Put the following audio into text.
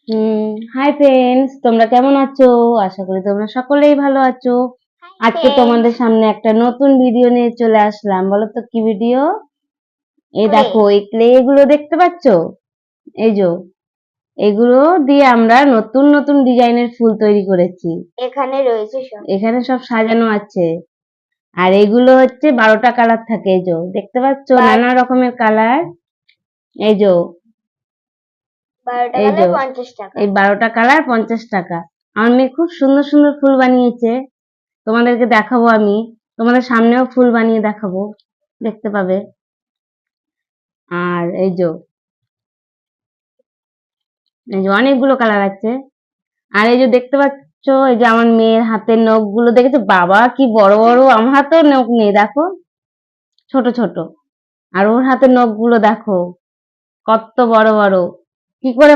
Hi friends, তোমরা কেমন আছো? আশা করি তোমরা সকলেই ভালো আছো। আজকে তোমাদের সামনে একটা নতুন ভিডিও নিয়ে চলে আসলাম। বলো তো কি ভিডিও? এই দেখো, এই ক্লে গুলো দেখতে পাচ্ছো? এই যে এগুলো দিয়ে আমরা নতুন নতুন ডিজাইনের ফুল তৈরি করেছি। এখানে সব সাজানো আছে। আর এগুলো হচ্ছে 12টা কালার থাকে। এই যে দেখতে পাচ্ছো, নানা রকমের কালার। এই যে এই যে এই 12টা কালার 50 টাকা। আমার মেয়ে খুব সুন্দর সুন্দর ফুল বানিয়েছে, তোমাদেরকে দেখাবো। আমি তোমাদের সামনেও ফুল বানিয়ে দেখাবো, দেখতে পাবে। আর এই যে অনেকগুলো কালার আছে। আর এই যে দেখতে পাচ্ছ, এই যে আমার মেয়ের হাতের নখ গুলো দেখেছো? বাবা কি বড় বড়! আমার হাতেও নখ নেই, দেখো, ছোট ছোট। আর ওর হাতের নখ গুলো দেখো কত বড় বড়! কি করে